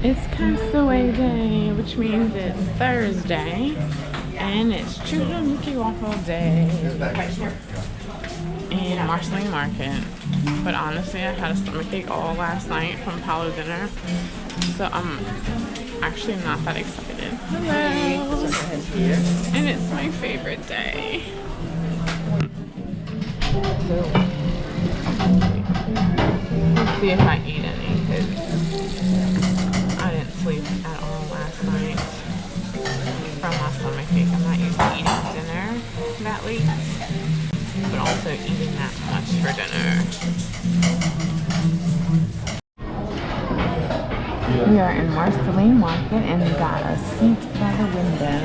It's Castaway Day, which means it's Thursday, and it's Churro Mickey Waffle Day in Marceline Market. But honestly, I had a stomachache all last night from Palo dinner, so I'm actually not that excited. Hello! And it's my favorite day. Let's see if I eat any, because I didn't sleep at all last night from my stomachache. I'm not used to eating dinner that late, but also eating that much for dinner. We are in Marceline Market and we got a seat by the window.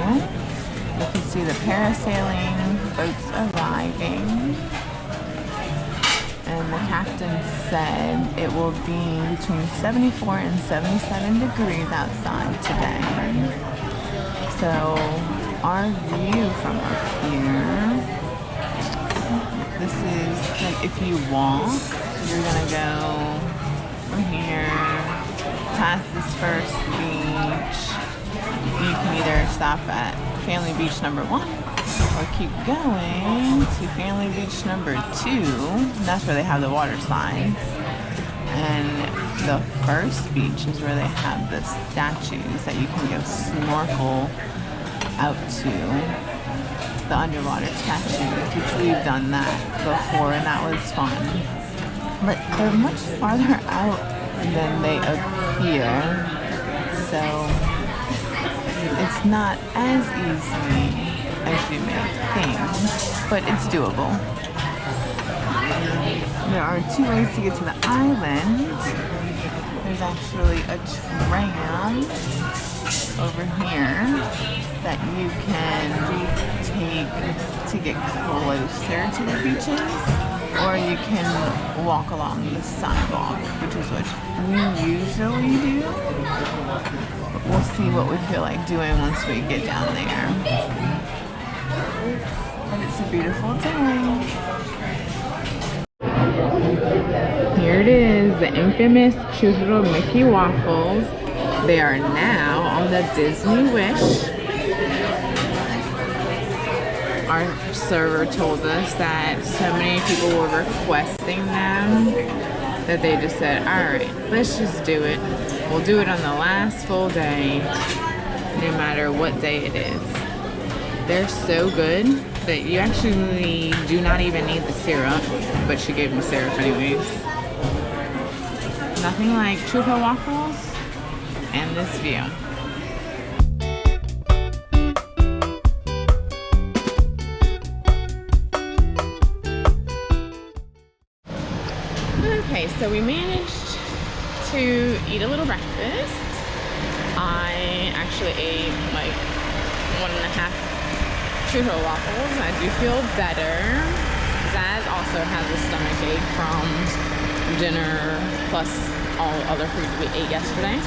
You can see the parasailing boats arriving. And the captain said it will be between 74 and 77 degrees outside today. So our view from up here, this is like if you walk, you're gonna go from here past this first beach. You can either stop at Family Beach number 1 or keep going to Family Beach number 2. That's where they have the water slides. And the first beach is where they have the statues that you can go snorkel out to. The underwater statues, which we've done that before and that was fun. But they're much farther out than they appear. So it's not as easy as you may think, but it's doable. There are 2 ways to get to the island. There's actually a tram over here that you can take to get closer to the beaches, or you can walk along the sidewalk, which is what we usually do. But we'll see what we feel like doing once we get down there. And it's a beautiful day. Here it is, the infamous Churro Mickey Waffles. They are now on the Disney Wish. Our server told us that so many people were requesting them that they just said, alright, let's just do it. We'll do it on the last full day, no matter what day it is. They're so good that you actually do not even need the syrup, but she gave me syrup anyways. Nothing like Churro waffles and this view. Okay, so we managed to eat a little breakfast. I actually ate like 1.5 Churro waffles. I do feel better. Zaz also has a stomachache from dinner plus all other food we ate yesterday.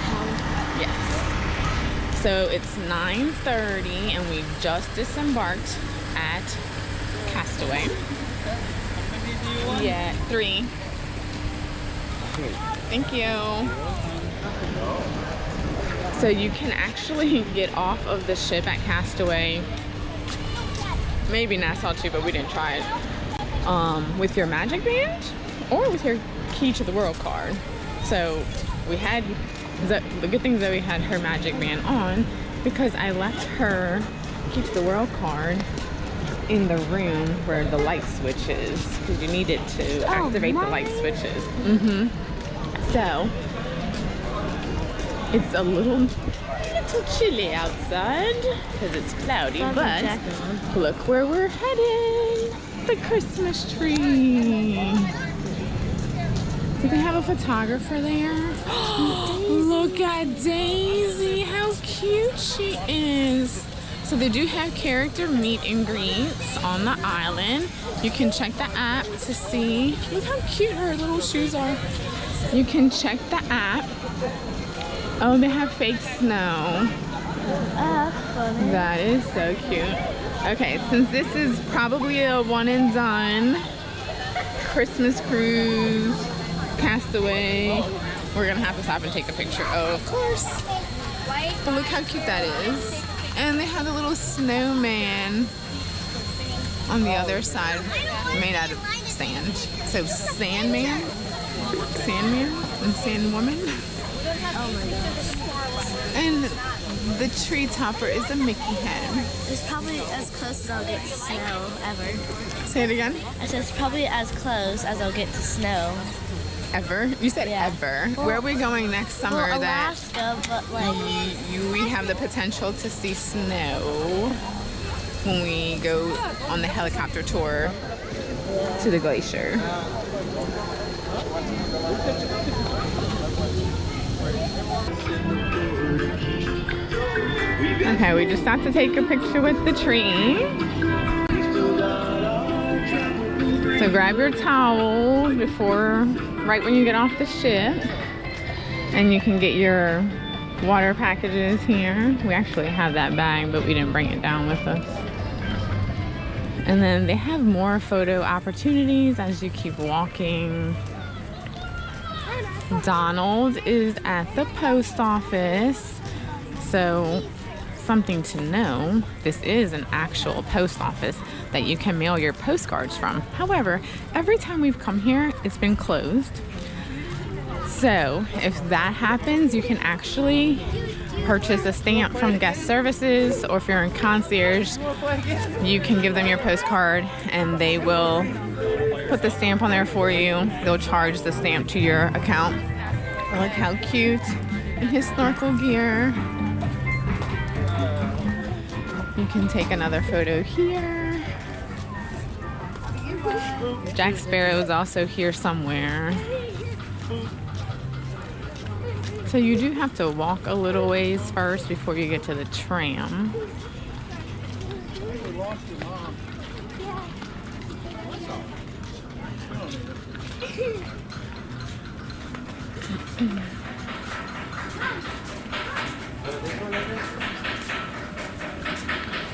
Yes. So it's 9:30 and we just disembarked at Castaway. Yeah, 3. Thank you. So you can actually get off of the ship at Castaway, maybe Nassau too, but we didn't try it, with your magic band or with your key to the world card. So we had, the good thing Zoe had her magic band on because I left her key to the world card in the room where the light switch is, because you needed to activate the light switches. So it's a little chilly outside because it's cloudy, but look where we're headed. The Christmas tree. Do they have a photographer there? Look at Daisy, how cute she is. So they do have character meet and greets on the island. You can check the app to see. Look how cute her little shoes are. You can check the app. Oh, they have fake snow. Funny. That is so cute. Okay, since this is probably a one and done Christmas cruise, Castaway, We're gonna have to stop and take a picture. Oh, of course. But look how cute that is. And they have a little snowman on the other side made out of sand. So Sandman, and Sandwoman. Oh my gosh. And the tree topper is a Mickey head. It's probably as close as I'll get to snow ever. Say it again. I said it's probably as close as I'll get to snow. Ever? You said ever. Well, where are we going next summer? Well, that Alaska, but like we have the potential to see snow when we go on the helicopter tour to the glacier. Okay, we just stopped to take a picture with the tree. So grab your towels right when you get off the ship, and you can get your water packages here. We actually have that bag, but we didn't bring it down with us. And then they have more photo opportunities as you keep walking. Donald is at the post office. So something to know, this is an actual post office that you can mail your postcards from. However, every time we've come here, it's been closed. So if that happens, you can actually purchase a stamp from guest services, or if you're in concierge, you can give them your postcard and they will put the stamp on there for you. They'll charge the stamp to your account. Look how cute in his snorkel gear. You can take another photo here. Jack Sparrow is also here somewhere. So you do have to walk a little ways first before you get to the tram.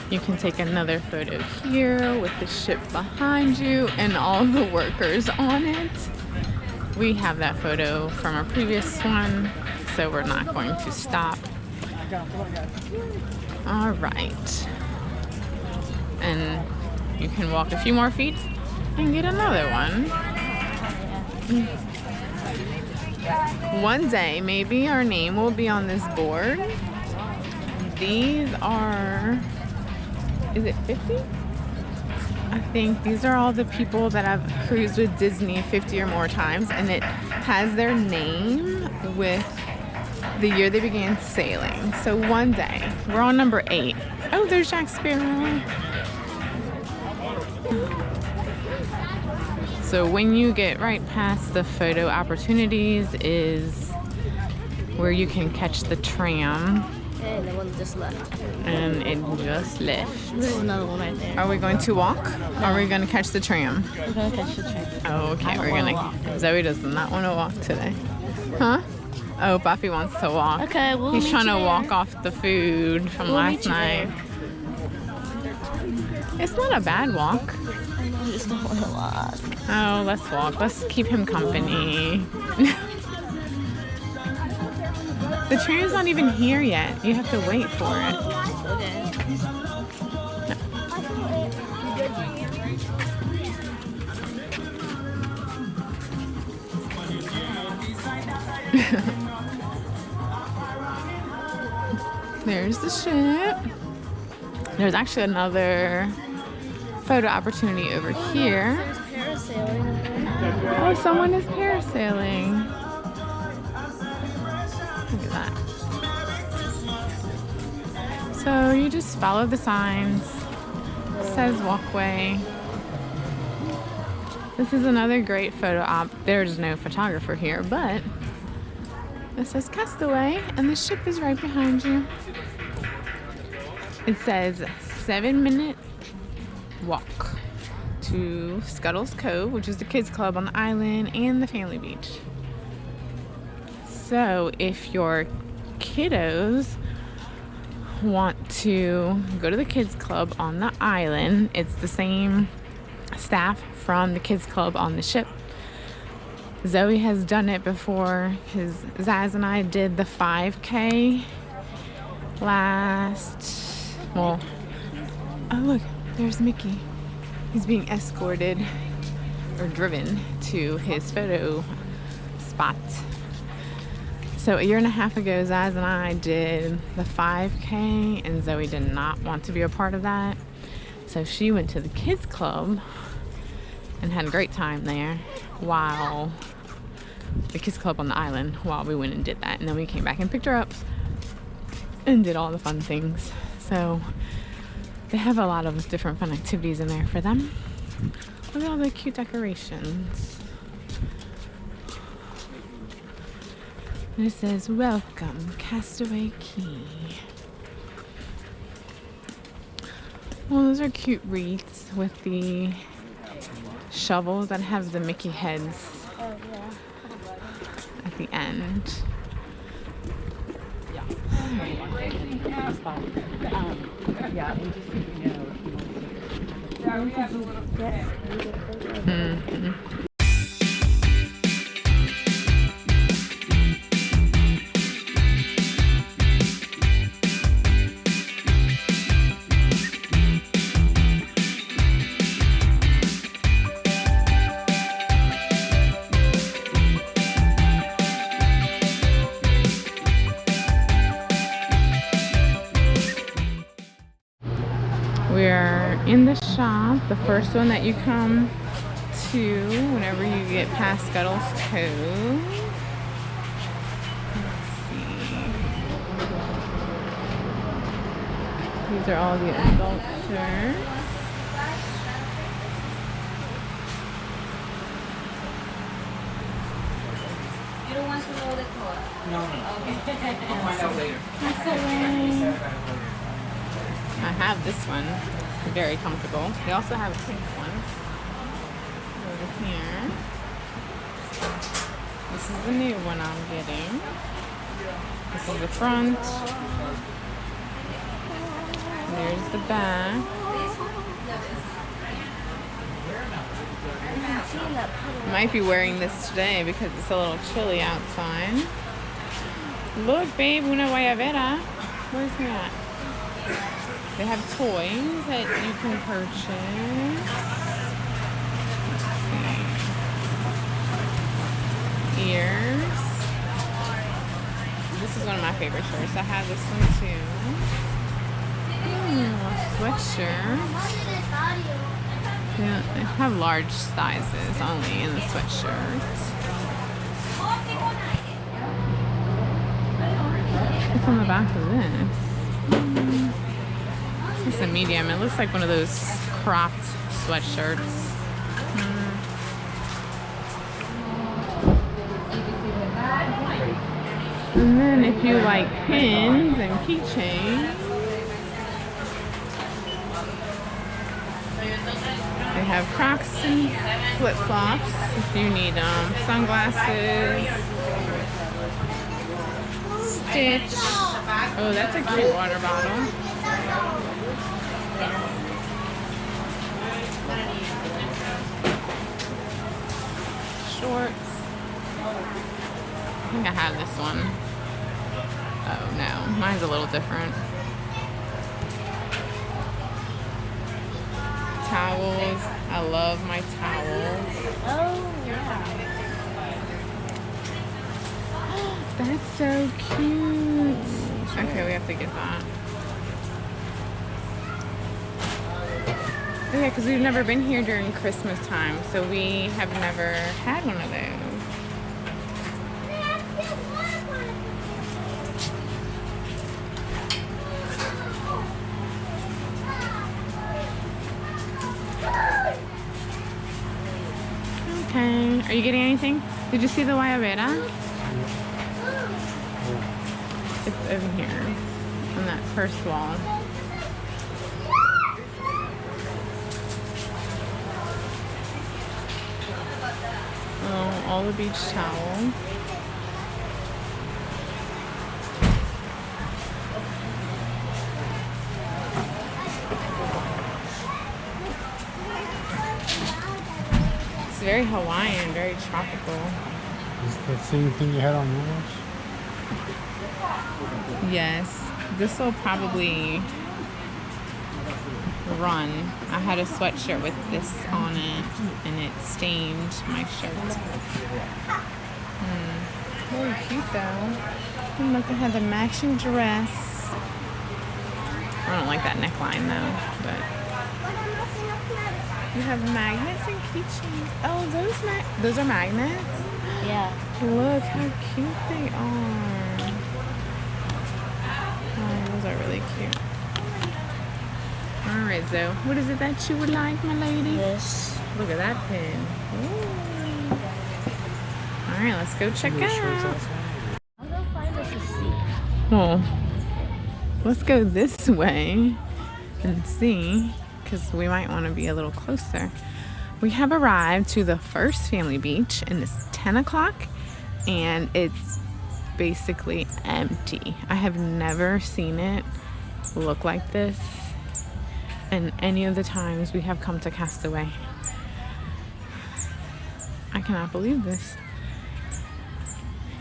You can take another photo here with the ship behind you and all the workers on it. We have that photo from a previous one, so we're not going to stop. All right. And you can walk a few more feet and get another one. One day, maybe our name will be on this board. These are, is it 50? I think these are all the people that have cruised with Disney 50 or more times, and it has their name with the year they began sailing. So one day, we're on number 8. Oh, there's Jack Sparrow. So when you get right past the photo opportunities is where you can catch the tram. And the one just left. And it just left. There's another one right there. Are we going to walk? Or are we going to catch the tram? We're going to catch the tram. Oh, okay. We're going to. Zoe does not want to walk today. Huh? Oh, Buffy wants to walk. Okay, He's trying to walk off the food from last night. It's not a bad walk. I just don't want to walk. Oh, let's walk. Let's keep him company. The tram's not even here yet. You have to wait for it. Okay. There's the ship. There's actually another photo opportunity over here. There's parasailing. Oh, someone is parasailing. Look at that. So you just follow the signs. It says walkway. This is another great photo op. There's no photographer here, but it says Castaway, and the ship is right behind you. It says 7-minute walk to Scuttle's Cove, which is the kids club on the island, and the family beach. So if your kiddos want to go to the kids club on the island, it's the same staff from the kids club on the ship. Zoe has done it before because Zaz and I did the 5K well, oh look, there's Mickey. He's being escorted or driven to his photo spot. So a year and a half ago, Zaz and I did the 5K and Zoe did not want to be a part of that. So she went to the kids club and had a great time there while the kids club on the island while we went and did that. And then we came back and picked her up and did all the fun things. So they have a lot of different fun activities in there for them. Look at all the cute decorations. And it says, welcome, Castaway Cay. Well, those are cute wreaths with the shovels that have the Mickey heads at the end. Mm-hmm. We're in the shop, the first one that you come to whenever you get past Scuttle's Cove. Let's see. These are all the adult shirts. You don't want to know the color? No. Okay. I'll find out later. I have this one, very comfortable. They also have a pink one over here. This is the new one I'm getting. This is the front. There's the back. Might be wearing this today because it's a little chilly outside. Look, babe, una guayabera. Where's he at? They have toys that you can purchase. Ears. This is one of my favorite shirts. I have this one too. Sweatshirt. Yeah, they have large sizes only in the sweatshirt. What's on the back of this? It's a medium. It looks like one of those cropped sweatshirts. And then if you like pins and keychains, they have Crocs and flip-flops if you need sunglasses, Stitch. Oh, that's a cute water bottle. Shorts. I think I have this one. Oh no, mine's a little different. Towels. I love my towels. Oh, yeah. That's so cute. Okay, we have to get that. Oh, yeah, because we've never been here during Christmas time, so we have never had one of those. Okay, are you getting anything? Did you see the guayabera? It's over here on that first wall. Oh, all the beach towels. It's very Hawaiian, very tropical. Is it the same thing you had on yours? Yes, this will probably run. I had a sweatshirt with this on it and it stained my shirt. Very cute though. And look, I had the matching dress. I don't like that neckline though, but you have magnets and keychains. Oh, those are magnets? Yeah. Look how cute they are. Oh, those are really cute. Alright, Zoe, what is it that you would like, my lady? This. Look at that pin. Ooh. Alright, let's go check out. I'll go find us a seat. Well, let's go this way and see, because we might want to be a little closer. We have arrived to the first family beach, and it's 10 o'clock, and it's basically empty. I have never seen it look like this in any of the times we have come to Castaway. I cannot believe this.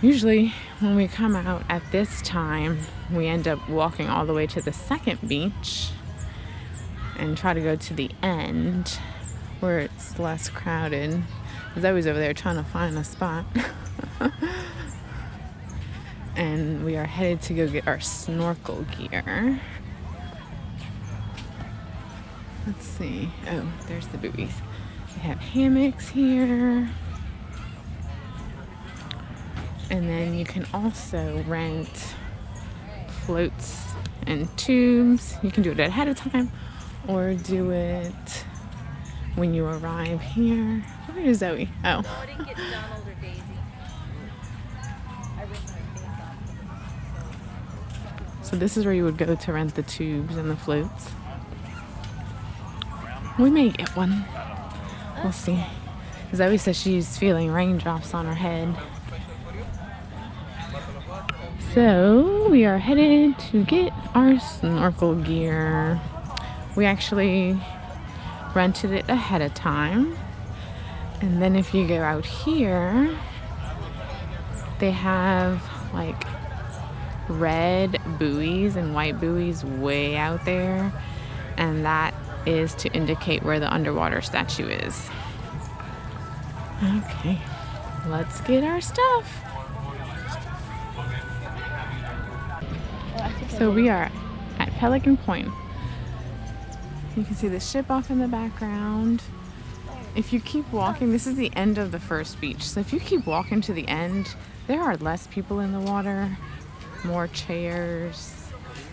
Usually when we come out at this time, we end up walking all the way to the second beach and try to go to the end where it's less crowded. Zoe's over there trying to find a spot. And we are headed to go get our snorkel gear. Let's see. Oh, there's the buoys. We have hammocks here. And then you can also rent floats and tubes. You can do it ahead of time or do it when you arrive here. Where is Zoe? Oh. I didn't get Donald or Daisy. I ripped my face off. So this is where you would go to rent the tubes and the floats. We may get one. We'll see. Zoe says she's feeling raindrops on her head. So we are headed to get our snorkel gear. We actually rented it ahead of time. And then if you go out here, they have like red buoys and white buoys way out there. And that is to indicate where the underwater statue is. Okay, let's get our stuff. So we are at Pelican Point. You can see the ship off in the background. If you keep walking, this is the end of the first beach. So if you keep walking to the end, there are less people in the water, more chairs.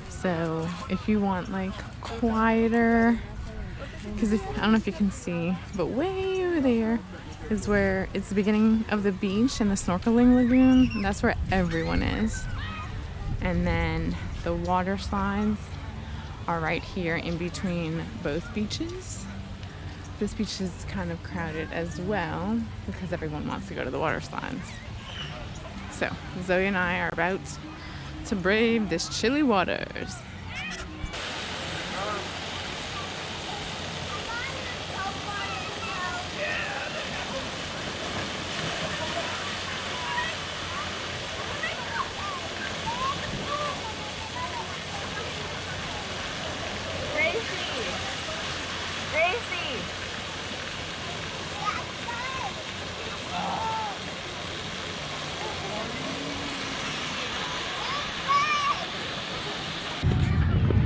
So if you want like quieter, because I don't know if you can see, but way over there is where it's the beginning of the beach and the snorkeling lagoon. And that's where everyone is. And then the water slides are right here in between both beaches. This beach is kind of crowded as well because everyone wants to go to the water slides. So Zoe and I are about to brave this chilly waters.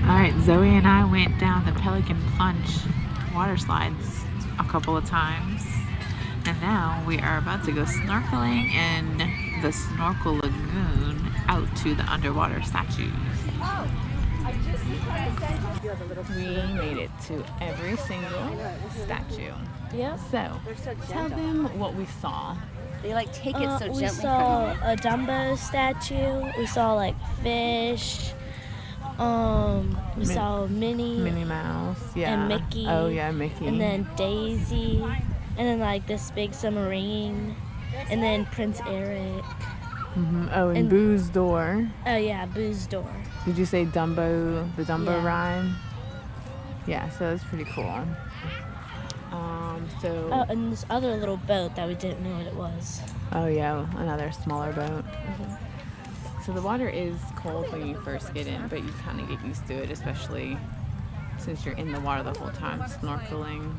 Alright, Zoe and I went down the Pelican Plunge water slides a couple of times. And now we are about to go snorkeling in the snorkel lagoon out to the underwater statues. We made it to every single statue. Yeah. So, tell them what we saw. They like take it so gently. We saw a Dumbo statue. We saw like fish. We saw Minnie Mouse, yeah. and Mickey. Oh yeah, Mickey. And then Daisy. And then like this big submarine. And then Prince Eric. Mm-hmm. Oh, and Boo's door. Oh yeah, Boo's door. Did you say Dumbo, the Dumbo Yeah. ride? Yeah, so that's pretty cool. Oh, and this other little boat that we didn't know what it was. Oh yeah, another smaller boat. So the water is cold when you first get in, but you kind of get used to it, especially since you're in the water the whole time snorkeling.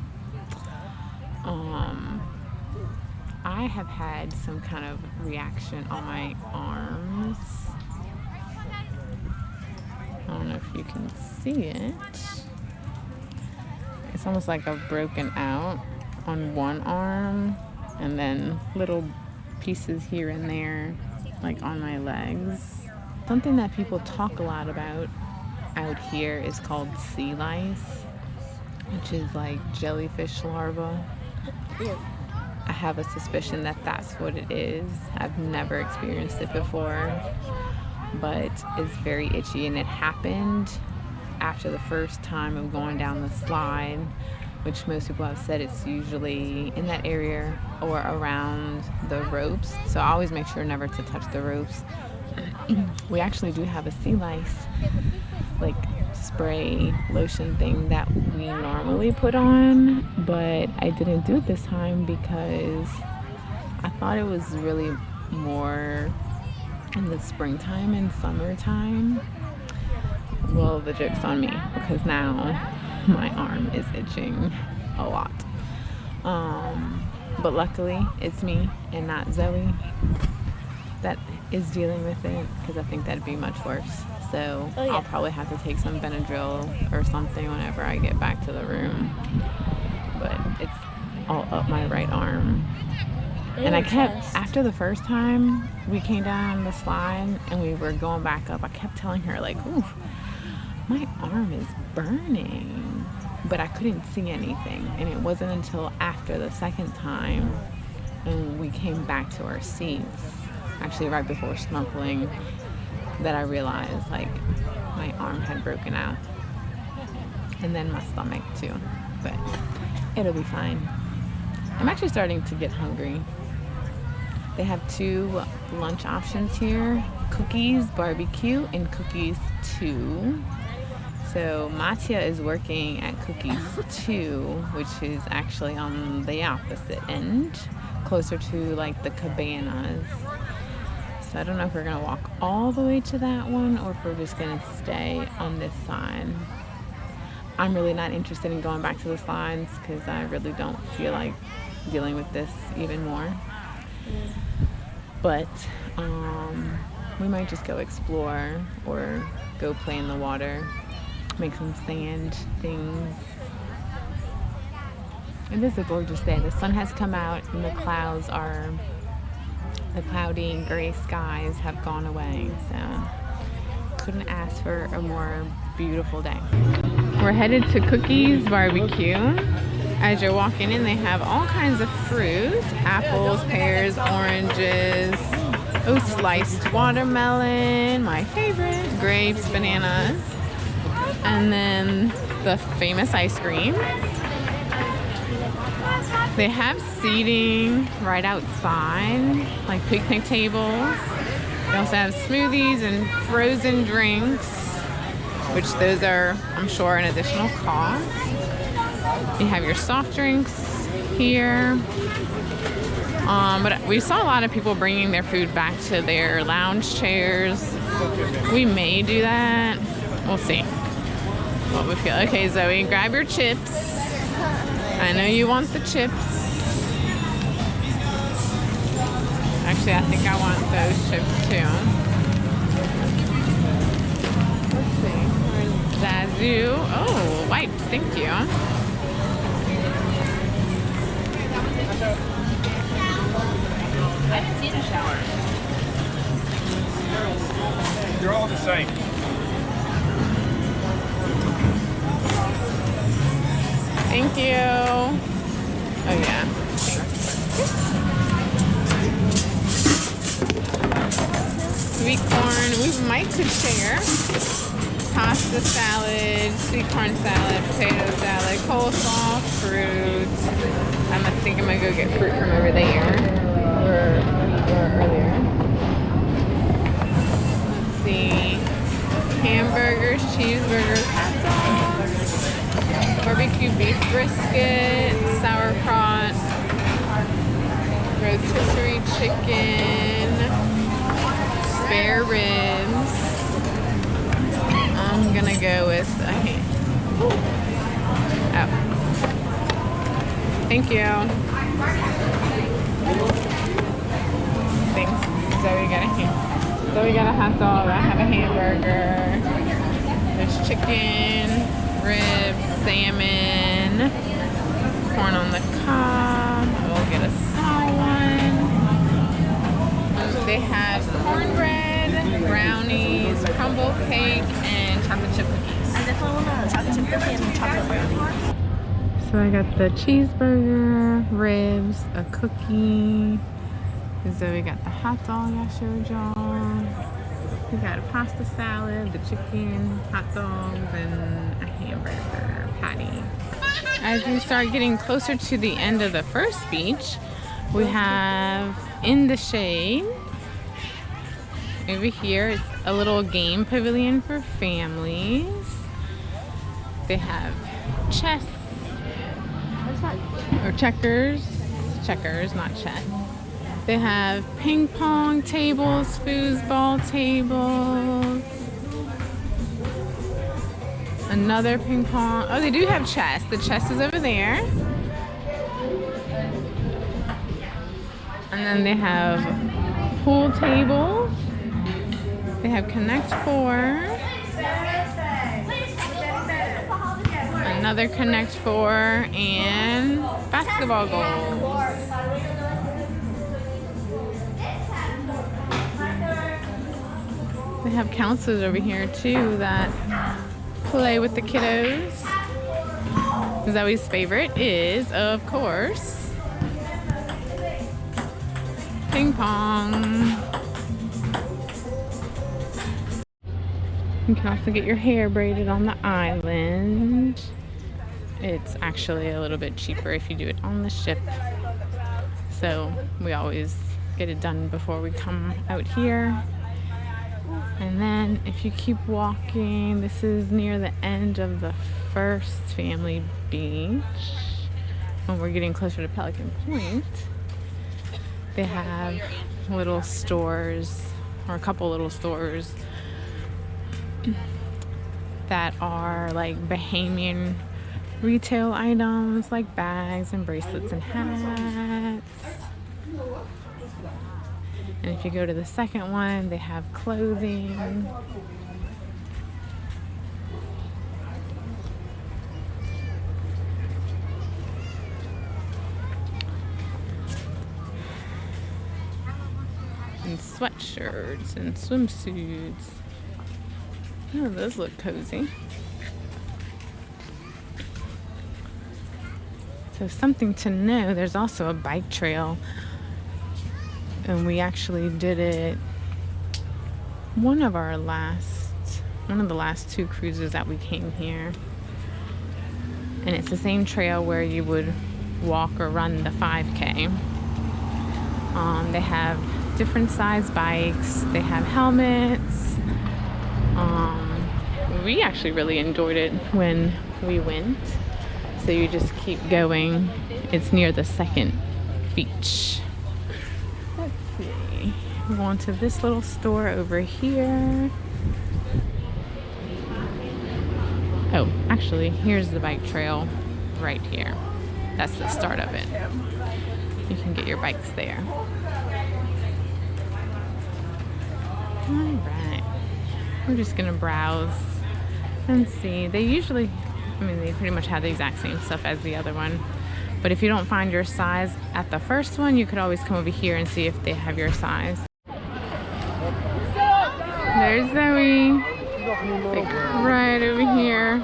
I have had some kind of reaction on my arms. I don't know if you can see it. It's almost like I've broken out on one arm and then little pieces here and there, like on my legs. Something that people talk a lot about out here is called sea lice, which is like jellyfish larvae. I have a suspicion that that's what it is. I've never experienced it before, but it's very itchy, and it happened after the first time of going down the slide, which most people have said it's usually in that area or around the ropes. So I always make sure never to touch the ropes. We actually do have a sea lice like spray lotion thing that we normally put on, but I didn't do it this time because I thought it was really more in the springtime and summertime. Well, the joke's on me because now my arm is itching a lot. But luckily it's me and not Zoe that is dealing with it, because I think that'd be much worse. So I'll probably have to take some Benadryl or something whenever I get back to the room. But it's all up my right arm. And I kept, after the first time we came down the slide and we were going back up, I kept telling her like, ooh, my arm is burning. But I couldn't see anything. And it wasn't until after the second time and we came back to our seats, actually right before snorkeling, that I realized like my arm had broken out, and then my stomach too, but it'll be fine. I'm actually starting to get hungry. They have 2 lunch options here, Cookies BBQ and Cookies 2. So Mattia is working at Cookies 2, which is actually on the opposite end, closer to like the cabanas. So I don't know if we're gonna walk all the way to that one or if we're just gonna stay on this side. I'm really not interested in going back to the slides because I really don't feel like dealing with this even more. But we might just go explore or go play in the water, make some sand things. It is a gorgeous day. The sun has come out and the clouds are, the cloudy and gray skies have gone away, so couldn't ask for a more beautiful day. We're headed to Cookies BBQ. As you're walking in, they have all kinds of fruit, apples, pears, oranges, sliced watermelon, my favorite, grapes, bananas, and then the famous ice cream. They have seating right outside, like picnic tables. They also have smoothies and frozen drinks, which those are, I'm sure, an additional cost. You have your soft drinks here. But we saw a lot of people bringing their food back to their lounge chairs. We may do that. We'll see what we feel. Okay, Zoe, grab your chips. I know you want the chips. Actually, I think I want those chips too. Let's see. Where's Zazu? Oh, wipes. Thank you. I didn't see the shower. You're all the same. Thank you. Oh yeah. Sweet corn. We might could share. Pasta salad, sweet corn salad, potato salad, coleslaw, fruit. I think I'm gonna go get fruit from over there. Or earlier. Let's see. Hamburgers, cheeseburgers, hot dogs, barbecue beef brisket, sauerkraut, rotisserie chicken, spare ribs. I'm gonna go with a ham. Oh. Thank you. Thanks. Zoe got a ham. Zoe got a hot dog. I have a hamburger. There's chicken, ribs, salmon, corn on the cob. We'll get a small one. They have cornbread, brownies, crumble cake, and chocolate chip cookies. I definitely want a chocolate chip cookie and a chocolate brownie. So I got the cheeseburger, ribs, a cookie. Zoe got the hot dog I showed y'all. We got a pasta salad, the chicken, hot dogs, and a hamburger patty. As we start getting closer to the end of the first beach, we have In the Shade. Over here, it's a little game pavilion for families. They have chess, or checkers, not chess. They have ping pong tables, foosball tables, another ping pong. Oh, they do have chess. The chess is over there. And then they have pool tables. They have Connect 4. Another Connect 4 and basketball goals. They have counselors over here too that play with the kiddos. Zoe's favorite is, of course, ping pong. You can also get your hair braided on the island. It's actually a little bit cheaper if you do it on the ship. So we always get it done before we come out here. And then if you keep walking, this is near the end of the first family beach. When we're getting closer to Pelican Point, they have little stores, or a couple little stores that are like Bahamian retail items, like bags and bracelets and hats. And if you go to the second one, they have clothing. And sweatshirts and swimsuits. Oh, those look cozy. So something to know, there's also a bike trail. And we actually did it one of the last two cruises that we came here. And it's the same trail where you would walk or run the 5K. They have different size bikes. They have helmets. We actually really enjoyed it when we went. So you just keep going. It's near the second beach. Let's see. We're going to this little store over here. Oh, actually, here's the bike trail right here. That's the start of it. You can get your bikes there. All right. We're just gonna browse and see. They usually, they pretty much have the exact same stuff as the other one. But if you don't find your size at the first one, you could always come over here and see if they have your size. There's Zoe, like right over here.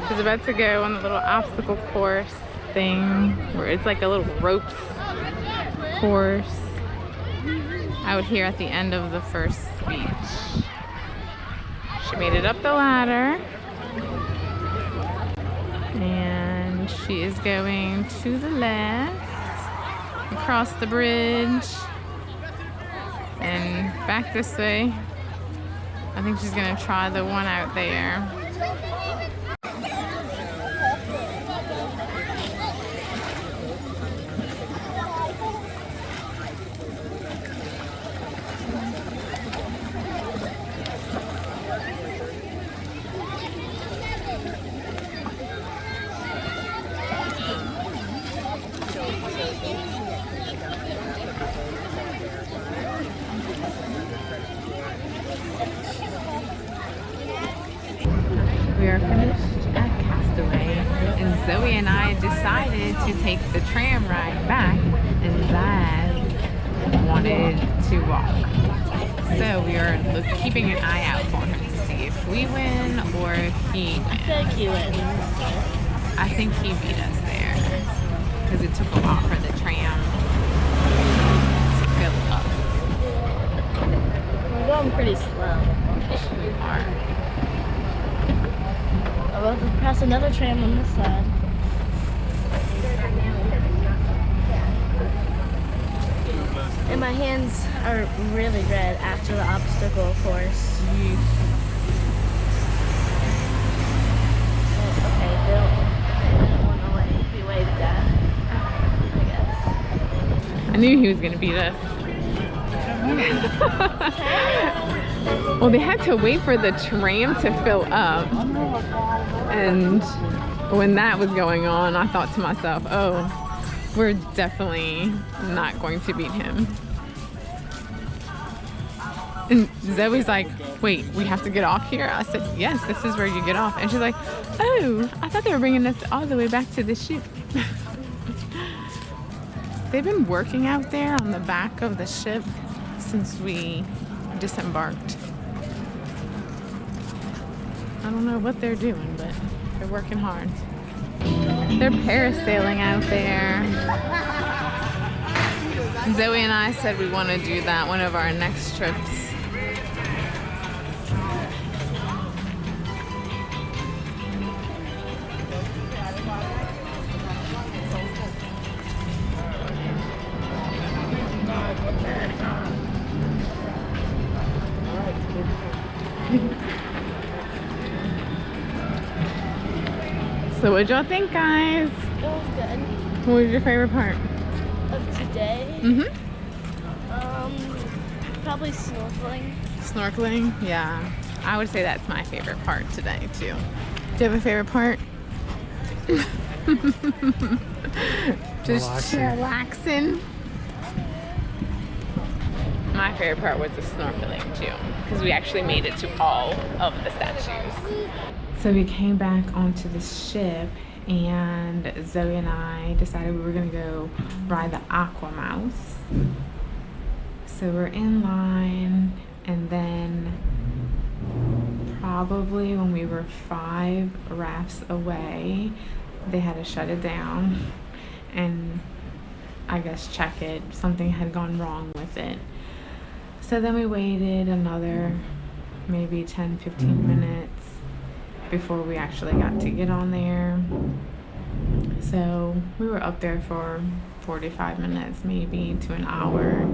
She's about to go on the little obstacle course thing, where it's like a little ropes course out here at the end of the first beach. She made it up the ladder. And she is going to the left, across the bridge, and back this way. I think she's gonna try the one out there. Zoe and I decided to take the tram ride back, and Zaz wanted to walk. So we are keeping an eye out for him to see if we win or if he wins. I feel like he wins. I think he beat us there because it took a while for the tram to fill up. We're going pretty slow. We are. I'm about to pass another tram on this side. And my hands are really red after the obstacle course. Oh, okay, they don't want to be waved at, I guess. I knew he was going to beat us. Well, they had to wait for the tram to fill up. And when that was going on, I thought to myself, oh, we're definitely not going to beat him. And Zoe's like, wait, we have to get off here? I said, yes, this is where you get off. And she's like, oh, I thought they were bringing us all the way back to the ship. They've been working out there on the back of the ship since we disembarked. I don't know what they're doing, but they're working hard. They're parasailing out there. Zoe and I said we want to do that one of our next trips. So what'd y'all think, guys? It was good. What was your favorite part? Of today? Mm-hmm. Probably snorkeling. Snorkeling? Yeah. I would say that's my favorite part today, too. Do you have a favorite part? Just relaxing. My favorite part was the snorkeling, too. Because we actually made it to all of the statues. So we came back onto the ship, and Zoe and I decided we were gonna go ride the Aqua Mouse. So we're in line, and then probably when we were 5 rafts away, they had to shut it down and I guess check it. Something had gone wrong with it. So then we waited another maybe 10-15 minutes before we actually got to get on there. So we were up there for 45 minutes, maybe to an hour.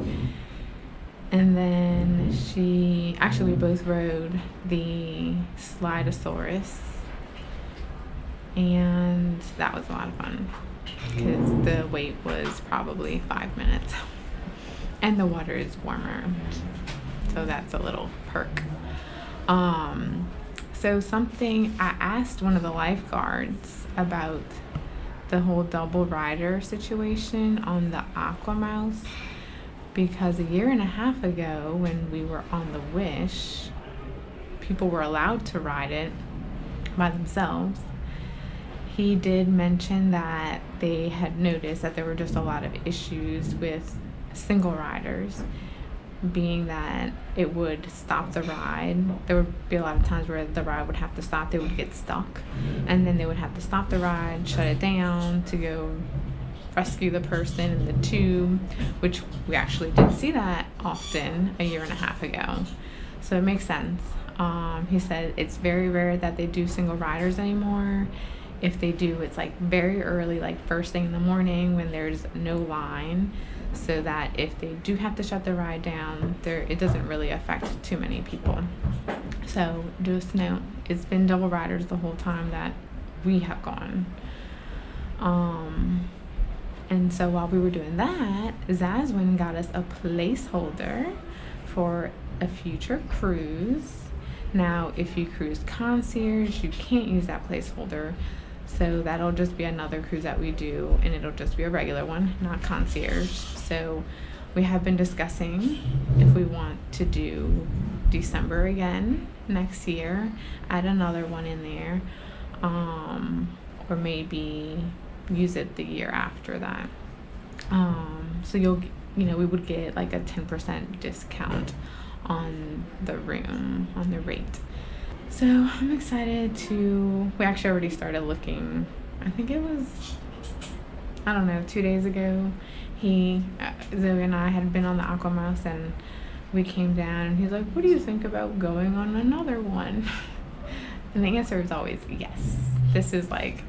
And then we both rode the Slidosaurus, and that was a lot of fun because the wait was probably 5 minutes and the water is warmer, so that's a little perk. So something, I asked one of the lifeguards about the whole double rider situation on the Aqua Mouse, because 1.5 years ago when we were on the Wish, people were allowed to ride it by themselves. He did mention that they had noticed that there were just a lot of issues with single riders, being that it would stop the ride. There would be a lot of times where the ride would have to stop, they would get stuck, and then they would have to stop the ride, shut it down to go rescue the person in the tube, which we actually did see that often 1.5 years ago. So it makes sense. He said it's very rare that they do single riders anymore. If they do, it's like very early, like first thing in the morning when there's no line, so that if they do have to shut the ride down, it doesn't really affect too many people. So just note, it's been double riders the whole time that we have gone. And so while we were doing that, Zaz went and got us a placeholder for a future cruise. Now, if you cruise concierge, you can't use that placeholder. So that'll just be another cruise that we do, and it'll just be a regular one, not concierge. So we have been discussing if we want to do December again next year, add another one in there, or maybe use it the year after that. So we would get like a 10% discount on the room, on the rate. So I'm excited we actually already started looking. I think it was, I don't know, 2 days ago. Zoe and I had been on the Aquamouse, and we came down and he's like, what do you think about going on another one? And the answer is always yes. This is like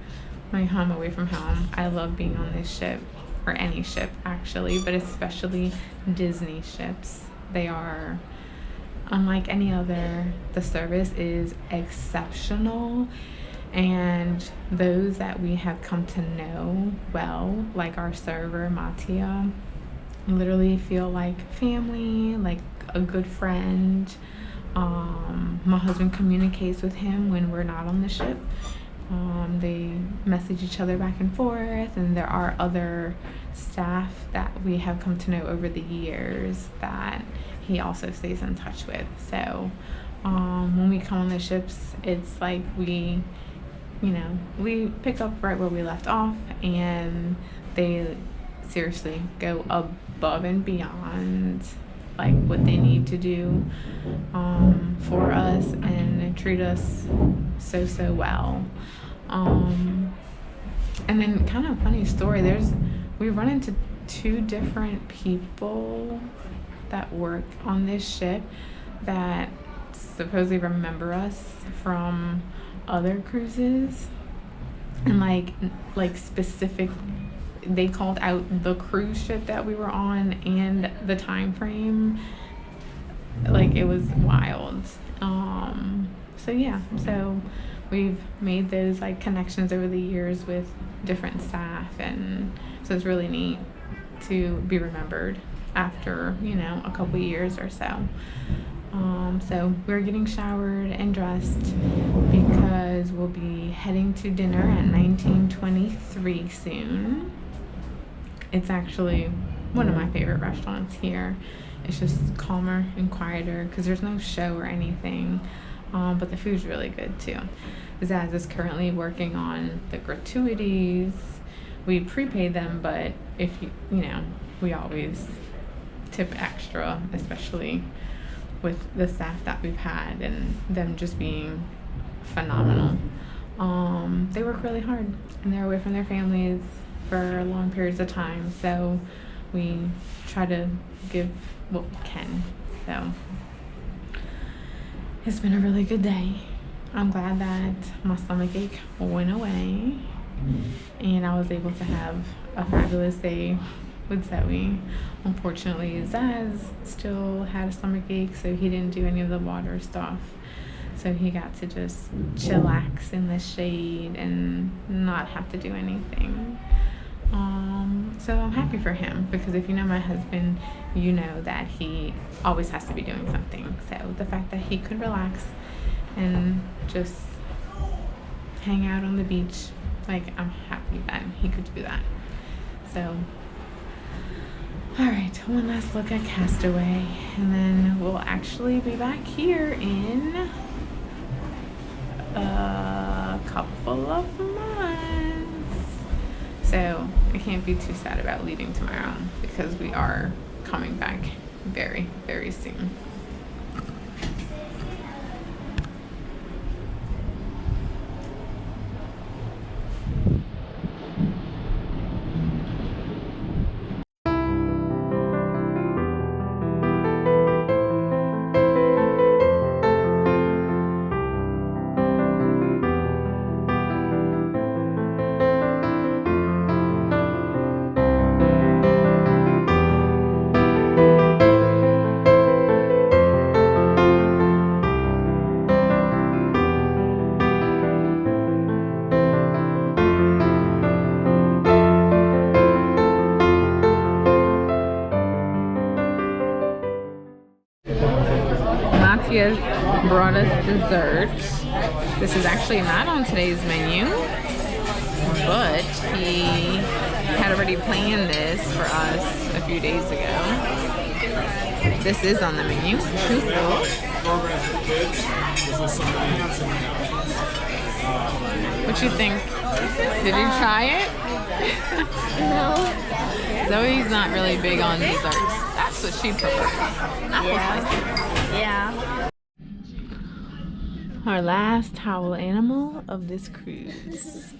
my home away from home. I love being on this ship, or any ship actually, but especially Disney ships. They are unlike any other. The service is exceptional, and those that we have come to know well, like our server Mattia, literally feel like family, like a good friend. My husband communicates with him when we're not on the ship. They message each other back and forth, and there are other staff that we have come to know over the years that he also stays in touch with. So when we come on the ships, it's like we pick up right where we left off, and they seriously go above and beyond like what they need to do for us, and treat us so well. And then, kind of funny story, we run into 2 different people that work on this ship that supposedly remember us from other cruises, and like specific, they called out the cruise ship that we were on and the time frame. Like, it was wild. So we've made those like connections over the years with different staff, and so it's really neat to be remembered after a couple years or so. So we're getting showered and dressed because we'll be heading to dinner at 1923 soon. It's actually one of my favorite restaurants here. It's just calmer and quieter because there's no show or anything, but the food's really good too. Zaz is currently working on the gratuities. We prepaid them, but if we always tip extra, especially with the staff that we've had and them just being phenomenal. They work really hard, and they're away from their families for long periods of time, so we try to give what we can. So it's been a really good day. I'm glad that my stomachache went away and I was able to have a fabulous day with Zoe. Unfortunately, Zaz still had a stomachache, so he didn't do any of the water stuff. So he got to just chillax in the shade and not have to do anything. So I'm happy for him, because if you know my husband, you know that he always has to be doing something. So the fact that he could relax and just hang out on the beach, like, I'm happy that he could do that. So, all right, one last look at Castaway, and then we'll actually be back here in a couple of months. So I can't be too sad about leaving tomorrow, because we are coming back very, very soon. Brought us dessert. This is actually not on today's menu, but he had already planned this for us a few days ago. This is on the menu. What you think? Did you try it? No. Zoe's not really big on desserts. That's what she prefers. Apple slices. Yeah. Our last towel animal of this cruise.